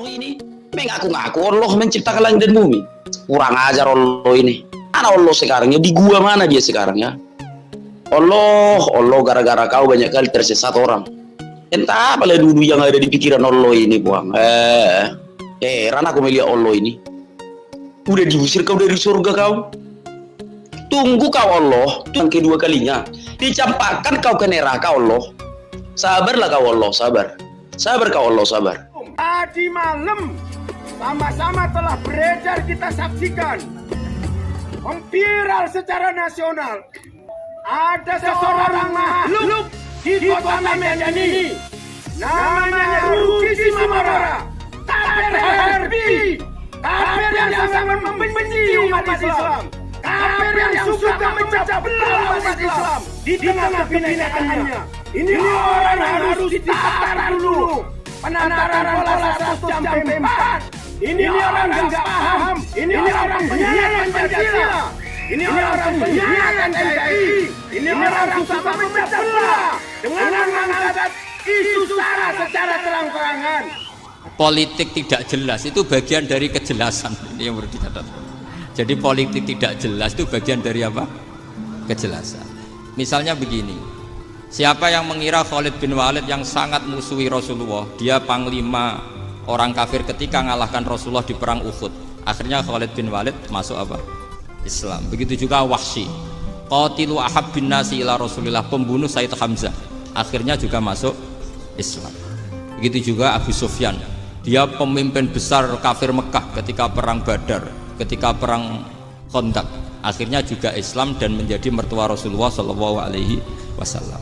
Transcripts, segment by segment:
Allah ini mengaku-ngaku Allah menciptakan langit dan bumi. Kurang ajar Allah ini. Mana Allah sekarang ya? Di gua mana dia sekarang ya? Allah gara-gara kau banyak kali tersesat orang. Entah apa dulu yang ada di pikiran Allah ini, buang. Heran aku melihat Allah ini. Udah diusir kau dari surga kau. Tunggu kau Allah, yang kedua kalinya dicampakkan kau ke neraka Allah. Sabarlah kau Allah, sabar. Sabar kau Allah, sabar. Tadi malam sama-sama telah beredar kita saksikan memviral secara nasional. Ada seseorang makhluk di kota Medan ini, namanya Ruki Simamara, kafir herbi, kafir yang sangat membenci umat Islam, kafir yang suka memecah belah umat Islam di tengah kebinekaan-Nya. Ini orang harus ditatar dulu, penataran pola 1 sampai 4. Ini orang nggak paham, ini orang pengkhianat Pancasila. Ini orang pengkhianat NKRI. Ini orang suka memecah belah dengan mengangkat isu sara secara terang-terangan. Politik tidak jelas itu bagian dari kejelasan, ini yang perlu dicatat. Jadi politik tidak jelas itu bagian dari apa? Kejelasan. Misalnya begini, siapa yang mengira Khalid bin Walid yang sangat musuhi Rasulullah, dia panglima orang kafir ketika ngalahkan Rasulullah di perang Uhud, akhirnya Khalid bin Walid masuk apa? Islam. Begitu juga Wahsy, qatilu ahabbin nasi ila Rasulillah, pembunuh Sayyid Hamzah, akhirnya juga masuk Islam. Begitu juga Abu Sufyan, dia pemimpin besar kafir Mekah ketika perang Badar, ketika perang Khandaq, akhirnya juga Islam dan menjadi mertua Rasulullah Shallallahu Alaihi Wasallam.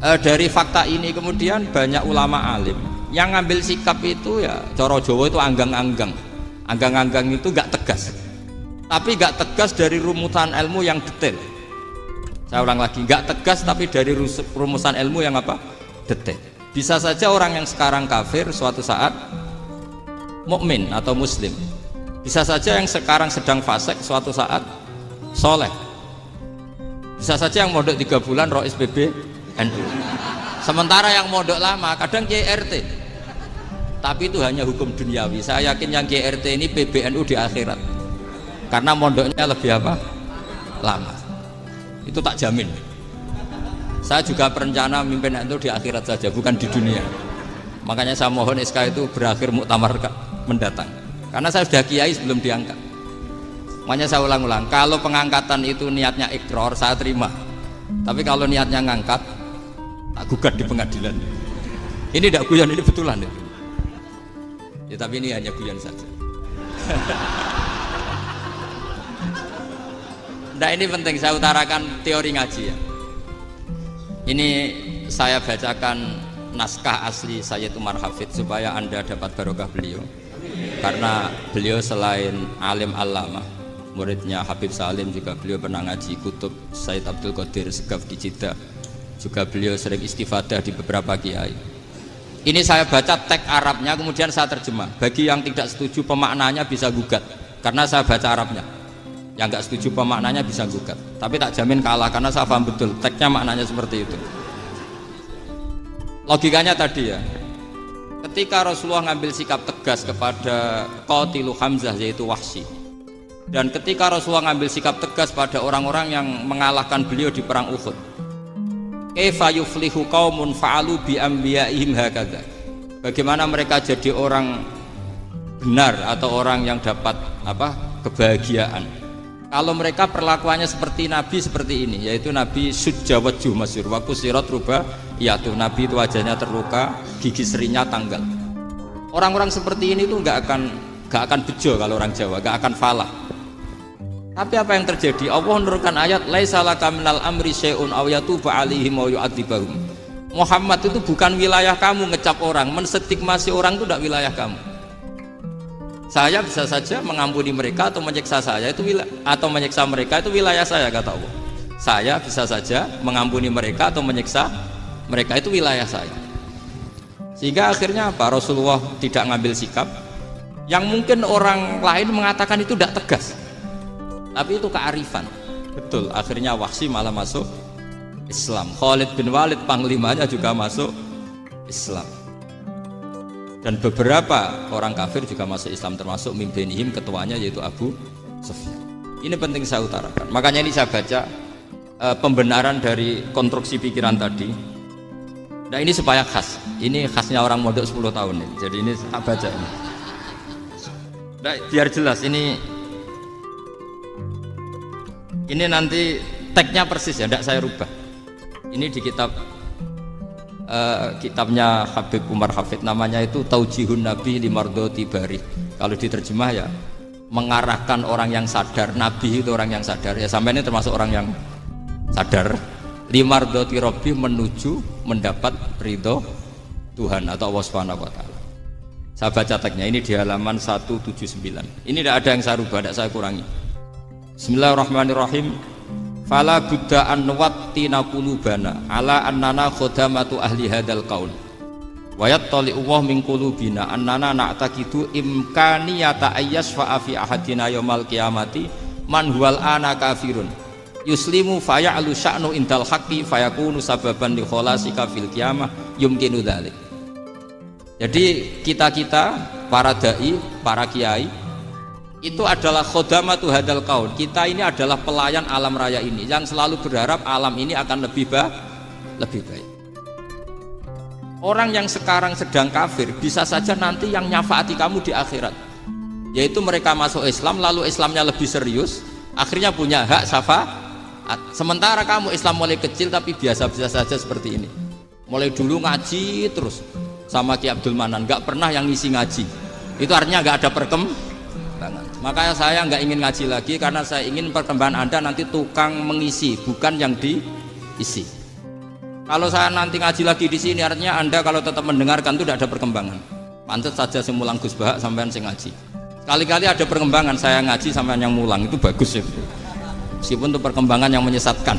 Dari fakta ini kemudian banyak ulama alim yang ngambil sikap itu ya coro Jawa itu anggang-anggang. Anggang-anggang itu gak tegas, tapi gak tegas dari rumusan ilmu yang detail. Saya ulang lagi, gak tegas tapi dari rumusan ilmu yang apa? Detail. Bisa saja orang yang sekarang kafir suatu saat mukmin atau muslim. Bisa saja yang sekarang sedang fasik suatu saat soleh. Bisa saja yang mondok 3 bulan roh SPB NU. Sementara yang mondok lama kadang KRT. Tapi itu hanya hukum duniawi. Saya yakin yang KRT ini PBNU di akhirat. Karena mondoknya lebih apa? Lama. Itu tak jamin. Saya juga berencana mimpin NU di akhirat saja, bukan di dunia. Makanya saya mohon SK itu berakhir muktamar mendatang. Karena saya sudah kiai sebelum diangkat. Makanya saya ulang-ulang, kalau pengangkatan itu niatnya ikrar, saya terima. Tapi kalau niatnya ngangkat, tak gugat di pengadilan. Ini tidak guyon, ini betulan ya. Ya tapi ini hanya guyon saja. Nah ini penting saya utarakan teori ngaji ya. Ini saya bacakan naskah asli Sayyid Umar Hafid supaya Anda dapat barokah beliau. Karena beliau selain alim allamah, muridnya Habib Salim, juga beliau pernah ngaji kutub Sayyid Abdul Qadir Segaf di Jeddah. Juga beliau sering istifadah di beberapa kiai. Ini saya baca teks Arabnya kemudian saya terjemah. Bagi yang tidak setuju pemaknanya bisa gugat, karena saya baca Arabnya. Yang nggak setuju pemaknanya bisa gugat. Tapi tak jamin kalah karena saya paham betul teksnya maknanya seperti itu. Logikanya tadi ya. Ketika Rasulullah ngambil sikap tegas kepada qatilu Hamzah yaitu Wahsy, dan ketika Rasulullah ngambil sikap tegas pada orang-orang yang mengalahkan beliau di perang Uhud, kaifa yuflihu qaumun fa'alu bi anbiya'ihim hakadha, bagaimana mereka jadi orang benar atau orang yang dapat apa? Kebahagiaan kalau mereka perlakuannya seperti Nabi seperti ini, yaitu Nabi sujja wajhuh masyhur wa kusirat ruba, yaitu Nabi itu wajahnya terluka, gigi serinya tanggal. Orang-orang seperti ini tuh nggak akan bejo kalau orang Jawa, nggak akan falah. Tapi apa yang terjadi? Allah menurunkan ayat laisa laka minal amri syai'un aw yatuba 'alaihim wa yu'adzibahum. Muhammad itu bukan wilayah kamu ngecap orang, menstigmasi orang itu tidak wilayah kamu. Saya bisa saja mengampuni mereka atau menyiksa saya itu atau menyiksa mereka itu wilayah saya, kata Allah. Saya bisa saja mengampuni mereka atau menyiksa mereka itu wilayah saya. Sehingga akhirnya apa? Rasulullah tidak ngambil sikap yang mungkin orang lain mengatakan itu tidak tegas. Tapi itu kearifan. Betul, akhirnya Wahsy malah masuk Islam. Khalid bin Walid panglimanya juga masuk Islam. Dan beberapa orang kafir juga masuk Islam, termasuk mimbenihim, ketuanya yaitu Abu Sufyan. Ini penting saya utarakan. Makanya ini saya baca pembenaran dari konstruksi pikiran tadi. Nah ini supaya khas. Ini khasnya orang mondok 10 tahun ini. Jadi ini saya baca ini. Nah, biar jelas ini nanti tagnya persis ya, tidak saya rubah. Ini di kitabnya Habib Umar Hafid, namanya itu Taujihun Nabi Limardoti Bari. Kalau diterjemah ya mengarahkan orang yang sadar. Nabi itu orang yang sadar ya, sampai ini termasuk orang yang sadar. Limardoti Rabbi, menuju mendapat ridho Tuhan atau Allah Subhanahu wa taala. Saya baca tagnya ini di halaman 179. Ini tidak ada yang saya rubah, tidak saya kurangi. Bismillahirrahmanirrahim. Fala buddha an nuwattina qulubana ala annana khodamatu ahli hadzal qaul. Wa yattali Allah min qulubina annana na'taqidu imkaniyata ayyasfa fi ahadina yaumal qiyamati man huwal ana kafirun. Yuslimu faya'lu sya'nu indal haqqi fayakunu sababan li kholasika fil qiyamah yumkinu dzalik. Jadi kita para dai, para kiai itu adalah khodamatu hadzal qaul. Kita ini adalah pelayan alam raya ini yang selalu berharap alam ini akan lebih baik. Orang yang sekarang sedang kafir bisa saja nanti yang nyafaati kamu di akhirat, yaitu mereka masuk Islam lalu Islamnya lebih serius, akhirnya punya hak syafaat. Sementara kamu Islam mulai kecil tapi biasa-biasa saja seperti ini, mulai dulu ngaji terus sama Ki Abdul Manan, nggak pernah yang ngisi ngaji, itu artinya nggak ada perkembangan. Makanya saya nggak ingin ngaji lagi karena saya ingin perkembangan Anda nanti tukang mengisi, bukan yang diisi. Kalau saya nanti ngaji lagi di sini, artinya Anda kalau tetap mendengarkan itu tidak ada perkembangan. Pantes saja semulang Gus Bahak sampean sing ngaji. Kali-kali ada perkembangan, saya ngaji sampean yang mulang, itu bagus ya. Meskipun itu perkembangan yang menyesatkan.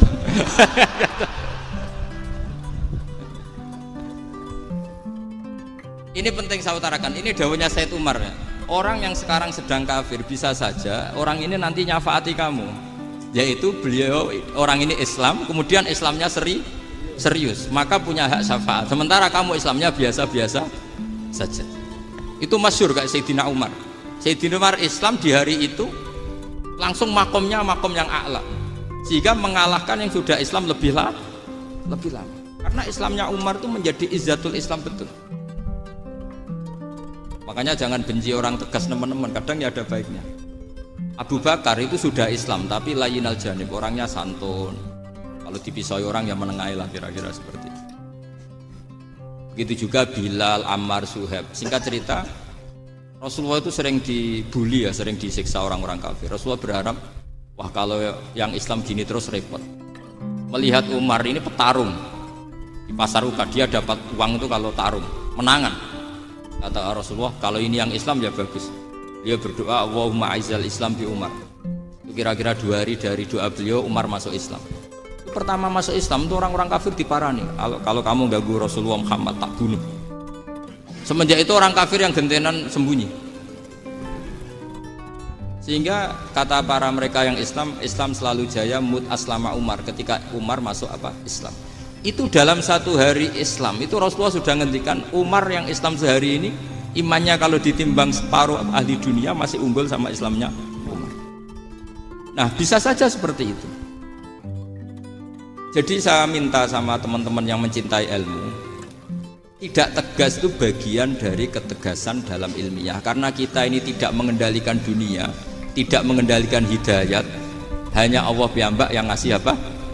Ini penting saya utarakan. Ini dawuhnya Said Umar ya. Orang yang sekarang sedang kafir bisa saja orang ini nanti nyafaati kamu, yaitu beliau orang ini Islam, kemudian Islamnya serius, maka punya hak syafaat. Sementara kamu Islamnya biasa-biasa saja. Itu masyhur kayak Sayyidina Umar. Sayyidina Umar Islam di hari itu langsung makomnya makom yang a'la, sehingga mengalahkan yang sudah Islam lebih lama. Karena Islamnya Umar itu menjadi izzatul Islam betul. Makanya jangan benci orang tegas teman-teman, kadang ya ada baiknya. Abu Bakar itu sudah Islam tapi layinal janib, orangnya santun. Kalau dipisoi orang yang menengahi lah, kira-kira seperti itu. Begitu juga Bilal, Ammar, Suhaib. Singkat cerita, Rasulullah itu sering dibully ya, sering disiksa orang-orang kafir. Rasulullah berharap, wah kalau yang Islam gini terus repot. Melihat Umar ini petarung di pasar Uqad, dia dapat uang itu kalau tarung, menangan. Kata Rasulullah, kalau ini yang Islam ya bagus. Dia berdoa, Allahumma aizal Islam bi Umar. Itu kira-kira 2 hari dari doa beliau, Umar masuk Islam. Itu pertama masuk Islam itu orang-orang kafir diparani. Kalau kamu ganggu Rasulullah Muhammad tak bunuh. Semenjak itu orang kafir yang gentenan sembunyi. Sehingga kata para mereka yang Islam selalu jaya mut aslama Umar, ketika Umar masuk Islam. Itu dalam 1 hari Islam itu Rasulullah sudah ngendikan Umar yang Islam sehari ini imannya kalau ditimbang separuh ahli dunia masih unggul sama Islamnya Umar. Nah bisa saja seperti itu. Jadi saya minta sama teman-teman yang mencintai ilmu, tidak tegas itu bagian dari ketegasan dalam ilmiah. Karena kita ini tidak mengendalikan dunia, tidak mengendalikan hidayat, hanya Allah piyambak yang ngasih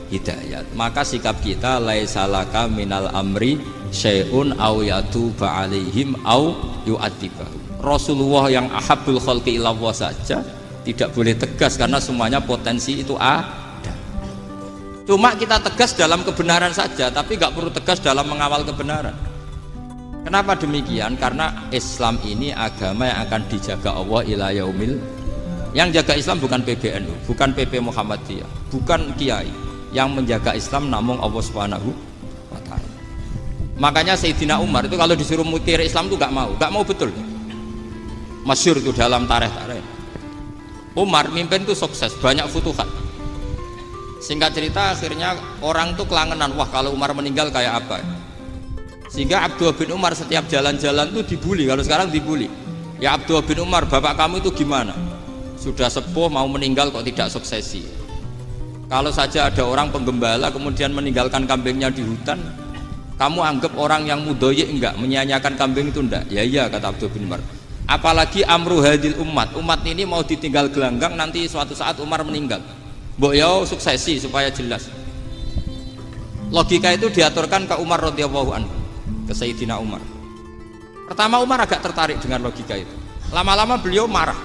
hidayat. Maka sikap kita laisalaka minal amri syai'un aw yatuba alaihim aw yu'adzibahum. Rasulullah yang ahabbul khalqi ilallah saja tidak boleh tegas karena semuanya potensi itu ada. Cuma kita tegas dalam kebenaran saja, tapi nggak perlu tegas dalam mengawal kebenaran. Kenapa demikian? Karena Islam ini agama yang akan dijaga Allah ila yaumil. Yang jaga Islam bukan PBNU, bukan PP Muhammadiyah, bukan kiai. Yang menjaga Islam namun Allah Subhanahu wa taala. Makanya Sayyidina Umar itu kalau disuruh mikir Islam itu nggak mau betul. Masyhur itu dalam tarikh. Umar mimpin itu sukses, banyak futuhat. Singkat cerita akhirnya orang tuh kelangenan, wah kalau Umar meninggal kayak apa? Sehingga Abdullah bin Umar setiap jalan-jalan tuh dibully. Kalau sekarang dibully, ya Abdullah bin Umar, bapak kamu itu gimana? Sudah sepuh mau meninggal kok tidak suksesi. Kalau saja ada orang penggembala kemudian meninggalkan kambingnya di hutan, kamu anggap orang yang mudoyik enggak, menyia-nyiakan kambing itu enggak? Ya iya, kata Abdullah bin Umar. Apalagi amru hadil umat ini mau ditinggal gelanggang, nanti suatu saat Umar meninggal. Mbok ya suksesi supaya jelas. Logika itu diaturkan ke Umar radhiyallahu anhu, ke Sayyidina Umar. Pertama Umar agak tertarik dengan logika itu. Lama-lama beliau marah.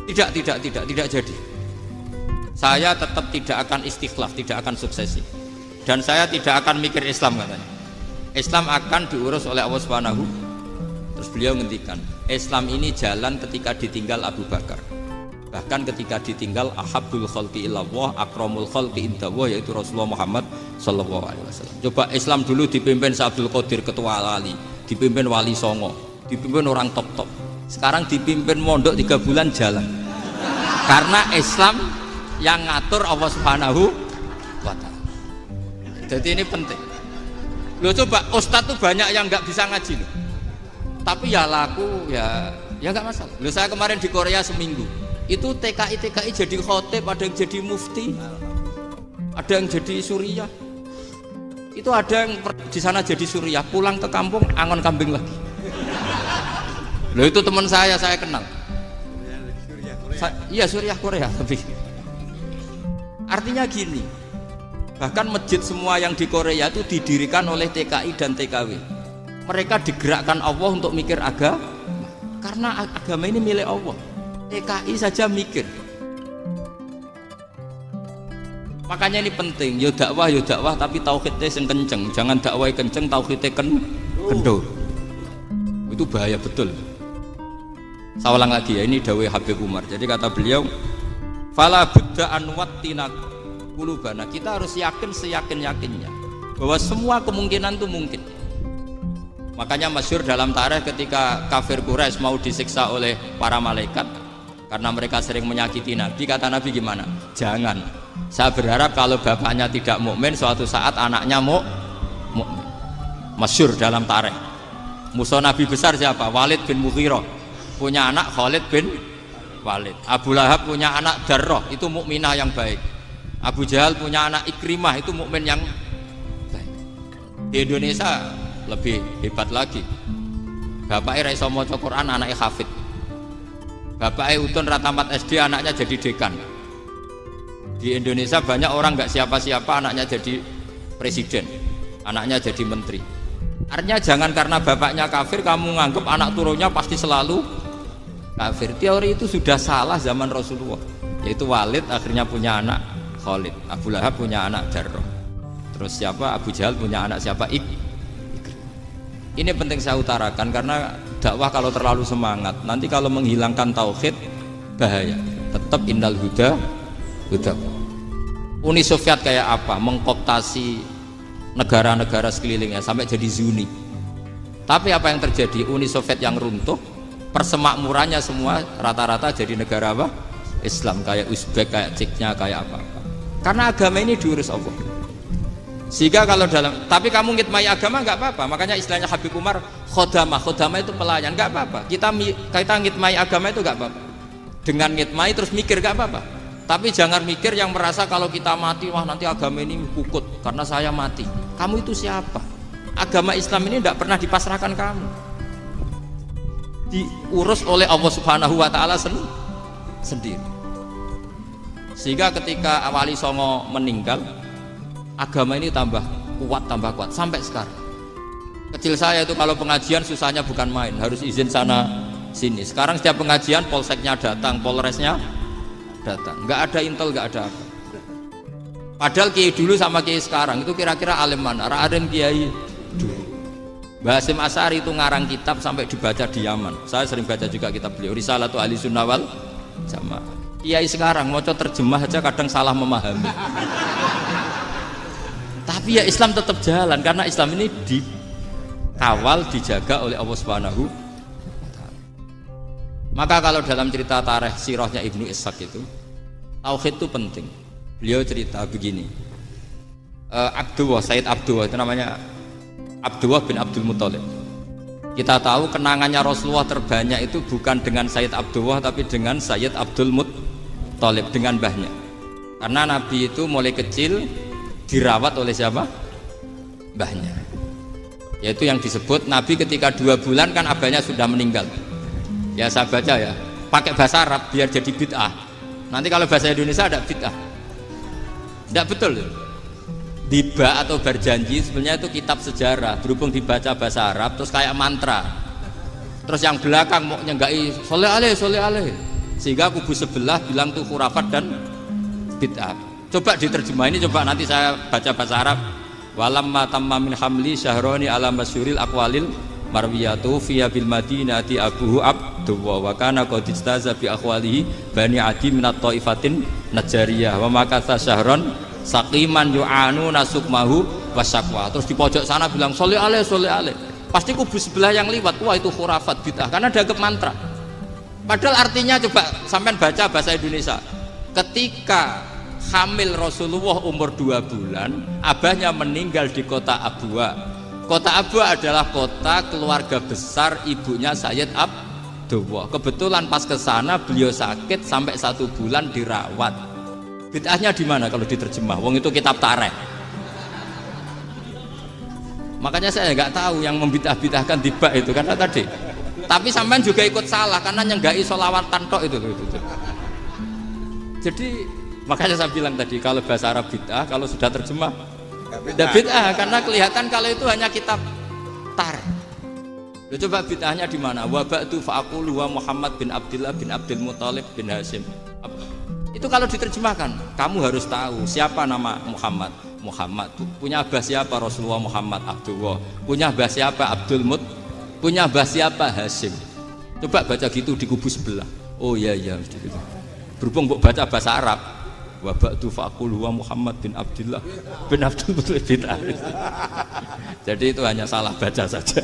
Tidak jadi. Saya tetap tidak akan istikhlaf, tidak akan suksesi. Dan saya tidak akan mikir Islam, katanya. Islam akan diurus oleh Allah Subhanahu. Terus beliau ngendikan, Islam ini jalan ketika ditinggal Abu Bakar. Bahkan ketika ditinggal ahabbul khalqi ilallah, akramul khalqi indallah, yaitu Rasulullah Muhammad sallallahu alaihi wasallam. Coba Islam dulu dipimpin Abdul Qadir ketua wali, dipimpin Wali Songo, dipimpin orang top-top. Sekarang dipimpin mondok 3 bulan jalan. Karena Islam yang ngatur Allah Subhanahu wa taala. Jadi ini penting. Loh coba ustadz tuh banyak yang nggak bisa ngaji loh. Tapi ya laku ya nggak masalah. Loh saya kemarin di Korea seminggu. Itu TKI jadi khotib, ada yang jadi mufti, ada yang jadi suriah. Itu ada yang di sana jadi suriah, pulang ke kampung angon kambing lagi. Loh itu teman saya kenal. Iya suriah Korea tapi. Artinya gini, bahkan masjid semua yang di Korea itu didirikan oleh TKI dan TKW. Mereka digerakkan Allah untuk mikir agama, karena agama ini milik Allah. TKI saja mikir. Makanya ini penting, yo dakwah tapi tauhidnya sing kenceng. Jangan dakwah kenceng tauhidnya kendor. Itu bahaya betul. Saya ulang lagi ya, ini dawuh Habib Umar. Jadi kata beliau, fala budda an wattina qulubana. Kita harus yakin seyakin-yakinnya bahwa semua kemungkinan itu mungkin. Makanya masyhur dalam tarikh ketika kafir Quraisy mau disiksa oleh para malaikat karena mereka sering menyakiti Nabi, kata Nabi gimana? Jangan. Saya berharap kalau bapaknya tidak mukmin, suatu saat anaknya mukmin. Masyhur dalam tarikh. Musuh Nabi besar siapa? Walid bin Mughirah. Punya anak Khalid bin Walid. Abu Lahab punya anak Darrah, itu mukminah yang baik. Abu Jahal punya anak Ikrimah, itu mukmin yang baik. Di Indonesia lebih hebat lagi. Bapaknya iso maca Quran, anaknya hafid. Bapaknya utun ratamat SD, anaknya jadi dekan. Di Indonesia banyak orang nggak siapa-siapa, anaknya jadi presiden, anaknya jadi menteri. Artinya jangan karena bapaknya kafir kamu nganggep anak turunnya pasti selalu kafir. Teori itu sudah salah zaman Rasulullah. Yaitu Walid akhirnya punya anak Khalid, Abu Lahab punya anak Darrah. Terus siapa? Abu Jahal punya anak siapa? Ini penting saya utarakan karena dakwah kalau terlalu semangat, nanti kalau menghilangkan tauhid bahaya. Tetap innal huda. Uni Soviet kayak apa? Mengkooptasi negara-negara sekelilingnya sampai jadi Zuni. Tapi apa yang terjadi? Uni Soviet yang runtuh, persemakmurannya semua rata-rata jadi negara apa? Islam, kayak Uzbek, kayak Ceknya, kayak apa-apa. Karena agama ini diurus Allah. Sehingga kalau dalam, tapi kamu ngitmai agama nggak apa-apa. Makanya istilahnya Habib Umar, khodamah itu pelayan, nggak apa-apa. Kita ngitmai agama itu nggak apa-apa. Dengan ngitmai terus mikir nggak apa-apa. Tapi jangan mikir yang merasa kalau kita mati, wah nanti agama ini pukut karena saya mati. Kamu itu siapa? Agama Islam ini tidak pernah dipasrahkan kamu. Diurus oleh Allah Subhanahu wa taala sendiri. Sehingga ketika Wali Songo meninggal, agama ini tambah kuat sampai sekarang. Kecil saya itu kalau pengajian susahnya bukan main, harus izin sana sini. Sekarang setiap pengajian polseknya datang, polresnya datang, nggak ada intel, nggak ada apa. Padahal kiai dulu sama kiai sekarang itu kira-kira alim mana? Raden kiai dulu. Mbah Hasyim Asy'ari itu ngarang kitab sampai dibaca di Yaman. Saya sering baca juga kitab beliau, Risalatu Ahli Sunnah wal Jamaah. Kiai sekarang mau terjemah aja kadang salah memahami. Tapi ya Islam tetap jalan karena Islam ini dikawal, dijaga oleh Allah Subhanahu. Maka kalau dalam cerita tarikh sirahnya Ibnu Ishaq itu, tauhid itu penting. Beliau cerita begini, Sayyid Abdullah itu namanya Abdullah bin Abdul Muthalib. Kita tahu kenangannya Rasulullah terbanyak itu bukan dengan Sayyid Abdullah tapi dengan Sayyid Abdul Muthalib, dengan mbahnya. Karena Nabi itu mulai kecil dirawat oleh siapa? Mbahnya. Yaitu yang disebut Nabi ketika 2 bulan kan abahnya sudah meninggal. Ya saya baca ya, pakai bahasa Arab biar jadi bid'ah. Nanti kalau bahasa Indonesia ada bid'ah. Tidak betul. Diba atau berjanji sebenarnya itu kitab sejarah, berhubung dibaca bahasa Arab terus kayak mantra. Terus yang belakang mau nyenggai soleh aleh, sehingga kubu sebelah bilang tuh khurafat dan bid'ah. Coba diterjemah ini, coba nanti saya baca bahasa Arab. Walamma tamma min hamli syahroni ala masyuril aqwalil marwiyatu fiya bil madinati abuhu Abdullah wa kana qad istaza bi akhwalihi bani adi min at-taifatin najariyah wa makatha syahron saqiman yu'anu nasukmahu wasyaqwa. Terus di pojok sana bilang soleh aleh. Pasti kubu sebelah yang liwat, wah itu khurafat bid'ah karena dianggap mantra. Padahal artinya coba sampean baca bahasa Indonesia. Ketika hamil Rasulullah umur 2 bulan, abahnya meninggal di kota Abwa. Kota Abwa adalah kota keluarga besar ibunya Sayyid Abdullah. Kebetulan pas ke sana beliau sakit sampai 1 bulan dirawat. Bid'ahnya di mana kalau diterjemah? Wong itu kitab tarikh. Makanya saya nggak tahu yang membid'ah-bid'ahkan tiba itu karena tadi. Tapi sampean juga ikut salah karena nyenggai sholawatan tok itu. Jadi makanya saya bilang tadi kalau bahasa Arab bid'ah, kalau sudah terjemah tidak bid'ah karena kelihatan kalau itu hanya kitab tarikh. Coba bid'ahnya di mana? Wa ba'du fa'aqulu wa Muhammad bin Abdullah bin Abdul Muthalib bin Hashim. Itu kalau diterjemahkan, kamu harus tahu siapa nama Muhammad. Muhammad punya abah siapa? Rasulullah Muhammad Abdullah. Punya abah siapa? Abdul Mut. Punya abah siapa? Hashim. Coba baca gitu di kubu sebelah. Oh iya gitu. Berhubung baca bahasa Arab. Wa ba'du fa'qulu wa Muhammad bin Abdullah bin Abdul Muthalib bin Hashim. Jadi itu hanya salah baca saja.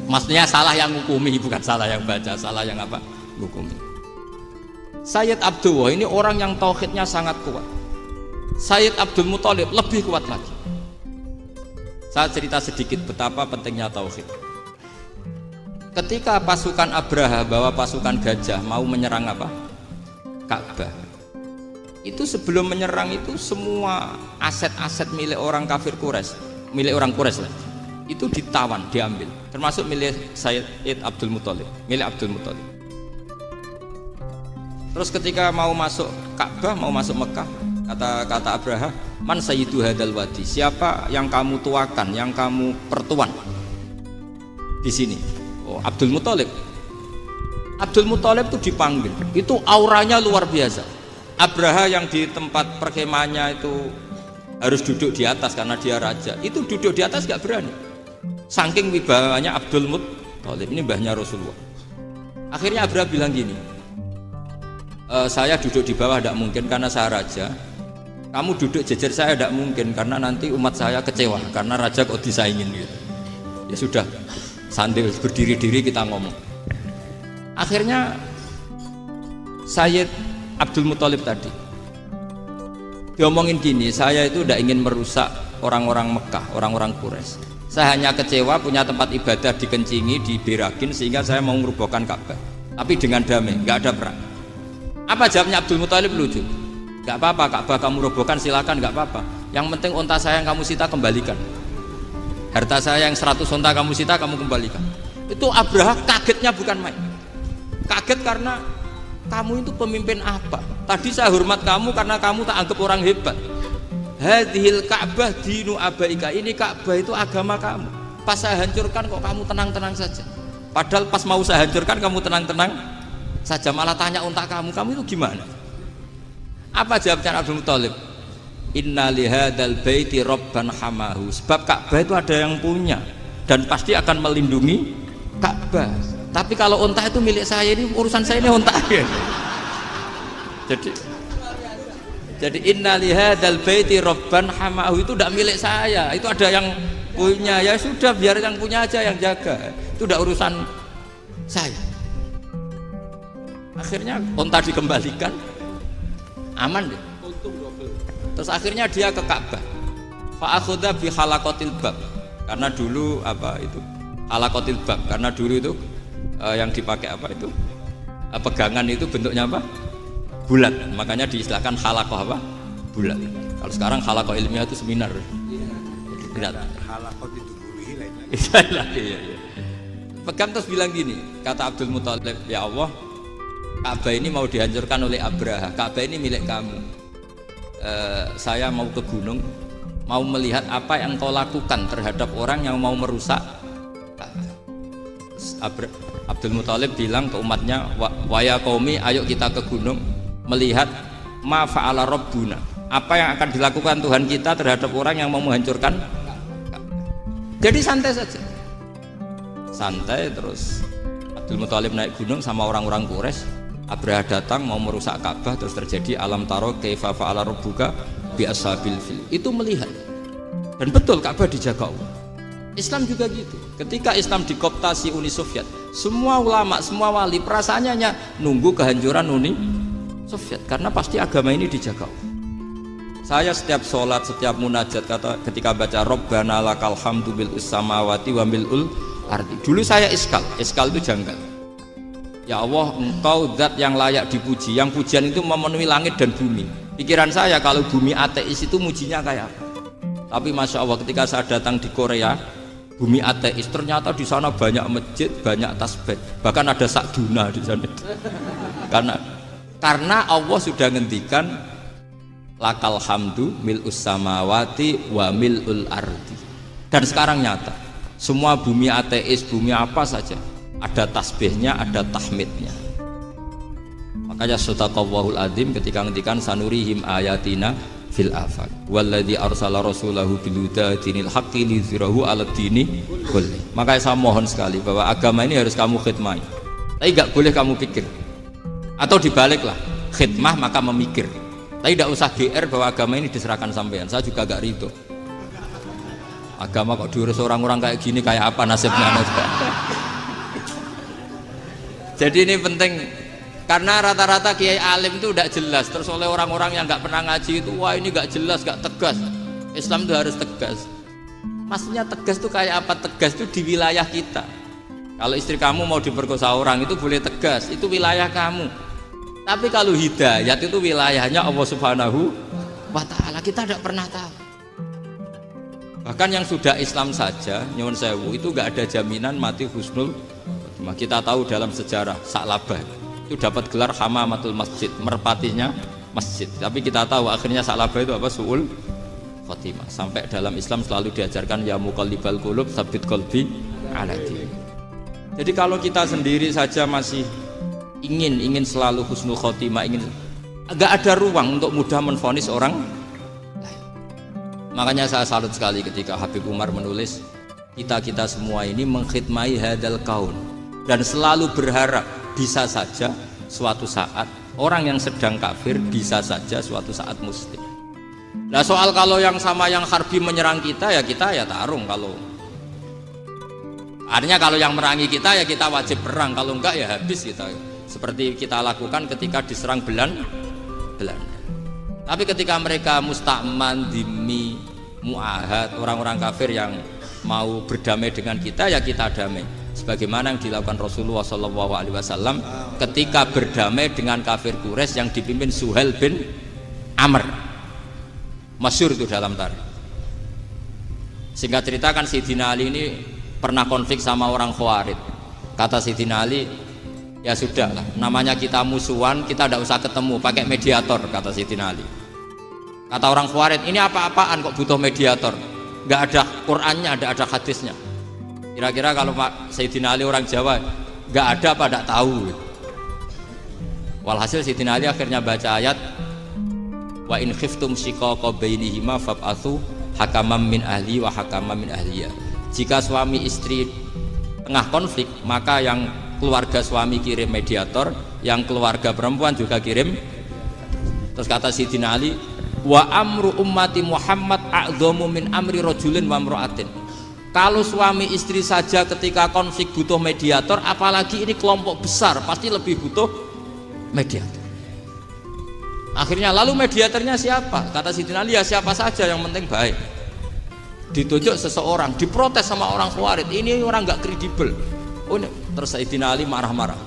Maksudnya salah yang hukumi, bukan salah yang baca, salah yang apa? Hukumi. Sayyid Abdullah ini orang yang tauhidnya sangat kuat. Sayyid Abdul Muthalib lebih kuat lagi. Saya cerita sedikit betapa pentingnya tauhid. Ketika pasukan Abraha bawa pasukan gajah mau menyerang apa? Ka'bah. Itu sebelum menyerang itu semua aset-aset milik orang kafir Quraisy, milik orang Quraisy lah. Itu ditawan, diambil, termasuk milik Sayyid Abdul Muthalib, milik Abdul Muthalib. Terus ketika mau masuk Ka'bah, mau masuk Mekah, kata Abraha, man sayyidu hadal wadi, siapa yang kamu tuakan, yang kamu pertuan di sini? Oh, Abdul Muthalib. Abdul Muthalib itu dipanggil, itu auranya luar biasa. Abraha yang di tempat perkemahannya itu harus duduk di atas karena dia raja, itu duduk di atas gak berani. Saking wibawanya Abdul Muthalib, ini mbahnya Rasulullah. Akhirnya Abraha bilang gini, saya duduk di bawah tidak mungkin karena saya raja. Kamu duduk jejer saya tidak mungkin karena nanti umat saya kecewa karena raja kok disaingin gitu. Ya sudah, sambil berdiri-diri kita ngomong. Akhirnya Sayyid Abdul Muthalib tadi diomongin gini, saya itu tidak ingin merusak orang-orang Mekah, orang-orang Quraisy. Saya hanya kecewa punya tempat ibadah dikencingi, diberakin sehingga saya mau merubuhkan Ka'bah. Tapi dengan damai, nggak ada perang. Apa jawabnya Abdul Muthalib? Lucu. Gak apa-apa, Ka'bah kamu robohkan silakan, gak apa-apa. Yang penting unta saya yang kamu sita kembalikan. Harta saya yang 100 unta kamu sita kamu kembalikan. Itu Abraha kagetnya bukan main. Kaget karena kamu itu pemimpin apa? Tadi saya hormat kamu karena kamu tak anggap orang hebat. Hadhil Ka'bah dinu abaika, ini Ka'bah itu agama kamu. Pas saya hancurkan kok kamu tenang-tenang saja. Padahal pas mau saya hancurkan kamu tenang-tenang saja, malah tanya unta kamu itu gimana? Apa jawabnya Abdul Muthalib? Inna lihadal baiti robban hamahu. Sebab Ka'bah itu ada yang punya dan pasti akan melindungi Ka'bah. Tapi kalau unta itu milik saya, ini urusan saya, ini unta. Jadi inna lihadal baiti robban hamahu itu tidak milik saya, itu ada yang punya. Ya sudah, biar yang punya aja yang jaga. Itu tidak urusan saya. Akhirnya unta dikembalikan, aman deh. Terus akhirnya dia ke Ka'bah. Fa akhadha bi halaqatil bab. Karena dulu apa itu halakotil bak, karena dulu itu yang dipakai apa itu pegangan itu bentuknya apa? Bulat. Makanya diistilahkan halakoh apa? Bulat. Kalau sekarang halakoh ilmiah itu seminar. Benar. Halakoh itu dulu Iya. Pegang terus bilang gini, kata Abdul Muthalib, ya Allah, Ka'bah ini mau dihancurkan oleh Abraha. Ka'bah ini milik kamu. Saya mau ke gunung, mau melihat apa yang kau lakukan terhadap orang yang mau merusak Ka'bah. Abdul Muthalib bilang ke umatnya, wa ya qaumi, ayo kita ke gunung melihat ma fa'ala rabbuna. Apa yang akan dilakukan Tuhan kita terhadap orang yang mau menghancurkan Ka'bah. Jadi santai saja. Santai terus Abdul Muthalib naik gunung sama orang-orang Quraisy. Abraha datang mau merusak Ka'bah, terus terjadi alam taro kaifa fa'ala rabbuka bi ashabil fil. Itu melihat. Dan betul Ka'bah dijaga Allah. Islam juga gitu. Ketika Islam dikooptasi Uni Soviet, semua ulama, semua wali perasaannya hanya nunggu kehancuran Uni Soviet karena pasti agama ini dijaga Allah. Saya setiap sholat, setiap munajat kata ketika baca Rabbana lakal hamdu bil samawati wa mil'ul arti. Dulu saya iskal itu janggal. Ya Allah, engkau zat yang layak dipuji, yang pujian itu memenuhi langit dan bumi. Pikiran saya kalau bumi ateis itu mujinya kayak apa? Tapi masya Allah ketika saya datang di Korea, bumi ateis ternyata di sana banyak masjid, banyak tasbih, bahkan ada sakduna di sana. Karena Allah sudah ngendikan lakal hamdu mil'us samawati wa mil'ul ardi. Dan sekarang nyata. Semua bumi ateis, bumi apa saja ada tasbihnya, ada tahmidnya. Makanya sadaqallahul adzim ketika ngendikan sanurihim ayatina fil afaq walladzi arsala rasulahu bil huda dinil haqqi liyuzhirahu 'alad dini kulli. Makanya saya mohon sekali bahwa agama ini harus kamu khidmah. Tapi enggak boleh kamu pikir. Atau dibaliklah, khidmah maka memikir. Tapi tidak usah GR bahwa agama ini diserahkan sampean. Saya juga enggak ridho. Agama kok diurus orang-orang kayak gini, kayak apa nasibnya? Jadi ini penting karena rata-rata kiai alim itu tidak jelas. Terus oleh orang-orang yang nggak pernah ngaji itu, wah ini nggak jelas, nggak tegas. Islam itu harus tegas. Maksudnya tegas itu kayak apa? Tegas itu di wilayah kita. Kalau istri kamu mau diperkosa orang itu boleh tegas, itu wilayah kamu. Tapi kalau hidayat itu wilayahnya Allah Subhanahu wa Ta'ala, kita tidak pernah tahu. Bahkan yang sudah Islam saja, nyuwun sewu, itu nggak ada jaminan mati husnul. Kita tahu dalam sejarah Sa'labah itu dapat gelar hamamatul masjid, merpatinya masjid. Tapi kita tahu akhirnya Sa'labah itu apa? Su'ul khotimah. Sampai dalam Islam selalu diajarkan ya muqallibal qulub tsabbit qalbi ala din. Jadi kalau kita sendiri saja masih ingin selalu husnul khotimah, nggak ada ruang untuk mudah menvonis orang. Makanya saya salut sekali ketika Habib Umar menulis kita semua ini mengkhidmati hadal kaun dan selalu berharap bisa saja suatu saat orang yang sedang kafir bisa saja suatu saat muslim. Nah soal kalau yang sama yang harbi menyerang kita ya tarung. Kalau artinya kalau yang merangi kita ya kita wajib perang, kalau enggak ya habis kita. Seperti kita lakukan ketika diserang Belanda. Tapi ketika mereka musta'man, dhimmi, mu'ahad, orang-orang kafir yang mau berdamai dengan kita ya kita damai. Sebagaimana yang dilakukan Rasulullah SAW ketika berdamai dengan kafir Quraisy yang dipimpin Suhail bin Amr. Masyhur itu dalam tarikh. Singkat cerita kan Sayyidina Ali ini pernah konflik sama orang Khawarij. Kata Sayyidina Ali, ya sudahlah, namanya kita musuhan, kita tidak usah ketemu, pakai mediator, kata Sayyidina Ali. Kata orang Khawarij, ini apa-apaan kok butuh mediator? Nggak ada Qur'annya, ada hadisnya. Kira-kira kalau Pak Sayyidina Ali orang Jawa, nggak ada apa nggak tahu. Walhasil Sayyidina Ali akhirnya baca ayat, wa in khiftum shiqaqa bainihima fab'atsu hakaman min ahli wa hakaman min ahliyah. Jika suami istri tengah konflik, maka yang keluarga suami kirim mediator, yang keluarga perempuan juga kirim. Terus kata Sayyidina Ali, wa amru ummati Muhammad a'dhamu min amri rajulin wa imra'atin. Kalau suami istri saja ketika konflik butuh mediator, apalagi ini kelompok besar pasti lebih butuh mediator. Akhirnya lalu mediatornya siapa? Kata Sayyidina Ali, ya siapa saja yang penting baik. ditunjuk seseorang, diprotes sama orang Khawarij, ini orang nggak kredibel. Oh, terus Sayyidina Ali marah-marah.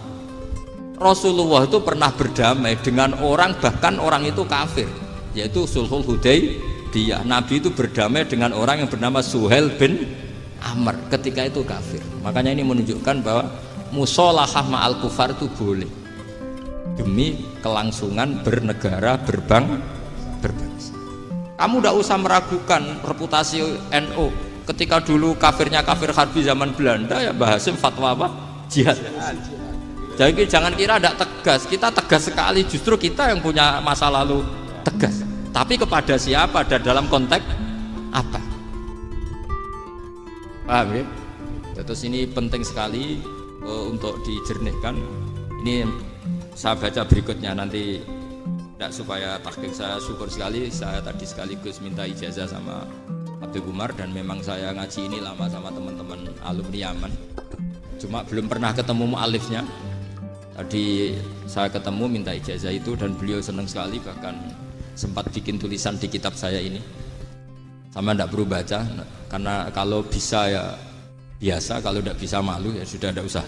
Rasulullah itu pernah berdamai dengan orang, bahkan orang itu kafir, yaitu Sulhul Hudaybiyah. Nabi itu berdamai dengan orang yang bernama Suhail bin Amr ketika itu kafir. Makanya ini menunjukkan bahwa musolahah ma'al kufar itu boleh demi kelangsungan bernegara, berbangsa. Kamu tidak usah meragukan reputasi NU. Ketika dulu kafirnya kafir harbi zaman Belanda, ya Mbah Hasim fatwa apa? Jihad. Jadi jangan kira tidak tegas, kita tegas sekali. Justru kita yang punya masa lalu tegas. Tapi kepada siapa dan dalam konteks apa? Paham ya? Terus ini penting sekali untuk dijernihkan. Ini saya baca berikutnya nanti. Tidak supaya tahqiq, saya syukur sekali, saya tadi sekaligus minta ijazah sama Abdul Umar, dan memang saya ngaji ini lama sama teman-teman alumni Yaman, cuma belum pernah ketemu mu'alifnya. Tadi saya ketemu minta ijazah itu dan beliau senang sekali, bahkan sempat bikin tulisan di kitab saya ini. Sama tidak perlu baca, karena kalau bisa ya biasa, kalau tidak bisa malu ya sudah, tidak usah.